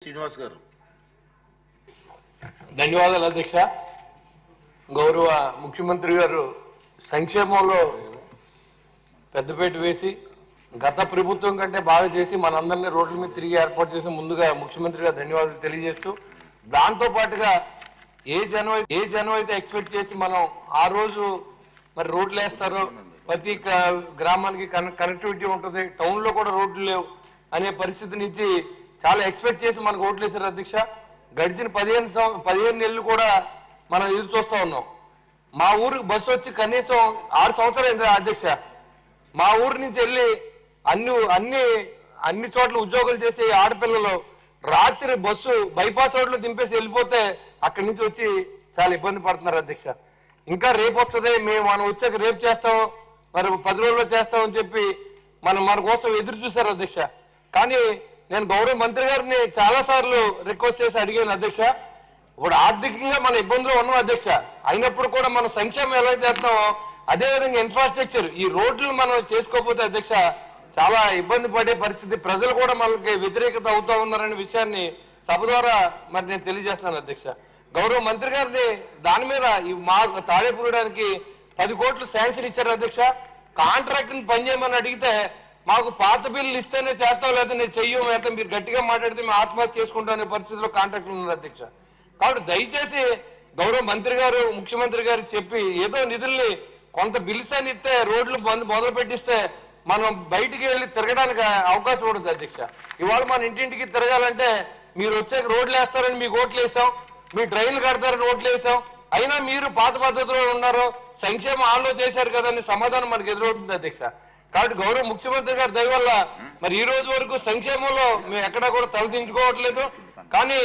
శ్రీనివాస్ గారు. ధన్యవాదాలు అధ్యక్ష. గౌరవ ముఖ్యమంత్రి గారు సంక్షేమంలో పెద్దపేట వేసి గత ప్రభుత్వం కంటే బాగా చేసి మనందరినీ రోడ్ల మీద తిరిగి ఏర్పాటు చేసి ముందుగా ముఖ్యమంత్రి గారు ధన్యవాదాలు తెలియజేస్తూ, దాంతో పాటుగా ఏ జనం అయితే ఎక్స్పెక్ట్ చేసి మనం ఆ రోజు మరి రోడ్లు వేస్తారో, ప్రతి గ్రామానికి కనెక్టివిటీ ఉంటుంది, టౌన్లో కూడా రోడ్లు లేవు అనే పరిస్థితి నుంచి చాలా ఎక్స్పెక్ట్ చేసి మనకు ఓట్లు వేశారు అధ్యక్ష. గడిచిన 15 నెలలు కూడా మనం ఎదురు చూస్తూ ఉన్నాం. మా ఊరికి బస్సు వచ్చి కనీసం 6 సంవత్సరాలు అయింది అధ్యక్ష. మా ఊరి నుంచి వెళ్ళి అన్ని చోట్ల ఉద్యోగాలు చేసే ఆడపిల్లలు రాత్రి బస్సు బైపాస్ రోడ్లో దింపేసి వెళ్ళిపోతే అక్కడి నుంచి వచ్చి చాలా ఇబ్బంది పడుతున్నారు అధ్యక్ష. ఇంకా రేపు వస్తుంది, మనం వచ్చాక రేపు చేస్తాం, మరి 10 రోజుల్లో చేస్తామని చెప్పి మన కోసం ఎదురు చూశారు అధ్యక్ష. కానీ నేను గౌరవ మంత్రి గారిని చాలా సార్లు రిక్వెస్ట్ చేసి అడిగాను అధ్యక్ష. ఇప్పుడు ఆర్థికంగా మన ఇబ్బందులు ఉన్నాం అధ్యక్ష, అయినప్పుడు కూడా మనం సంక్షేమం ఎలా చేస్తామో అదేవిధంగా ఇన్ఫ్రాస్ట్రక్చర్ ఈ రోడ్లు మనం చేసుకోకపోతే అధ్యక్ష చాలా ఇబ్బంది పడే పరిస్థితి, ప్రజలు కూడా మనకి వ్యతిరేకత అవుతా ఉన్నారనే విషయాన్ని సభ ద్వారా మరి నేను తెలియజేస్తున్నాను అధ్యక్ష. గౌరవ మంత్రి గారిని దాని మీద మా తాడేపూరడానికి 10 కోట్లు శాంక్షన్ ఇచ్చారు అధ్యక్ష. కాంట్రాక్ట్ని పనిచేయమని అడిగితే మాకు పాత బిల్లు ఇస్తేనే చేస్తాం, లేదా నేను చెయ్యం, అయితే మీరు గట్టిగా మాట్లాడితే మేము ఆత్మహత్య చేసుకుంటాం అనే పరిస్థితిలో కాంట్రాక్ట్లు ఉన్నారు అధ్యక్ష. కాబట్టి దయచేసి గౌరవ మంత్రి గారు ముఖ్యమంత్రి గారు చెప్పి ఏదో నిధుల్ని కొంత బిల్స్ అని ఇస్తే రోడ్లు మొదలు పెట్టిస్తే మనం బయటికి వెళ్ళి తిరగడానికి అవకాశం ఉంటుంది అధ్యక్ష. ఇవాళ మన ఇంటింటికి తిరగాలంటే మీరు వచ్చాక రోడ్లు వేస్తారని మీకు ఓట్లు వేసాం, మీ ట్రైన్లు కడతారని ఓట్లు వేసాం, అయినా మీరు పాత పద్ధతిలో ఉన్నారు, సంక్షేమం ఆలో చేశారు కదా అని సమాధానం మనకు ఎదురవుతుంది అధ్యక్ష. కాబట్టి గౌరవ ముఖ్యమంత్రి గారి దయ వల్ల మరి ఈ రోజు వరకు సంక్షేమంలో మేము ఎక్కడా కూడా తలదించుకోవట్లేదు. కానీ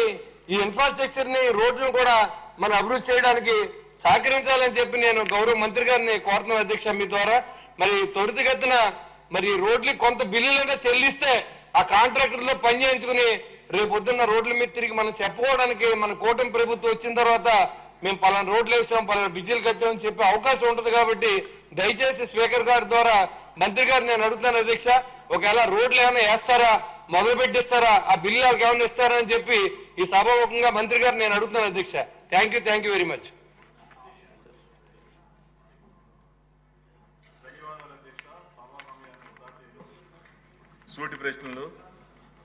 ఈ ఇన్ఫ్రాస్ట్రక్చర్ ని రోడ్లను కూడా మనం అభివృద్ధి చేయడానికి సహకరించాలని చెప్పి నేను గౌరవ మంత్రి గారిని కోరుతున్నాను అధ్యక్ష. మీ ద్వారా మరి త్వరితగతిన మరి రోడ్లు కొంత బిల్లులుగా చెల్లిస్తే ఆ కాంట్రాక్టర్లో పని చేయించుకుని రేపు పొద్దున్న రోడ్ల మీద తిరిగి మనం చెప్పుకోవడానికి మన కూటమి ప్రభుత్వం వచ్చిన తర్వాత మేము పలానా రోడ్లు వేసాం, పలానా బిజ్జీలు కట్టామని చెప్పే అవకాశం ఉంటుంది. కాబట్టి దయచేసి స్పీకర్ గారి ద్వారా మంత్రి గారు నేను అడుగుతాను అధ్యక్ష, ఒకవేళ రోడ్లు ఏమైనా వేస్తారా, మొదలు పెట్టిస్తారా, ఆ బిల్లు వాళ్ళకి ఏమైనా ఇస్తారా అని చెప్పి ఈ సభాముఖంగా మంత్రి గారు నేను అడుగుతాను అధ్యక్ష. Thank you very much. సూటి ప్రశ్నలు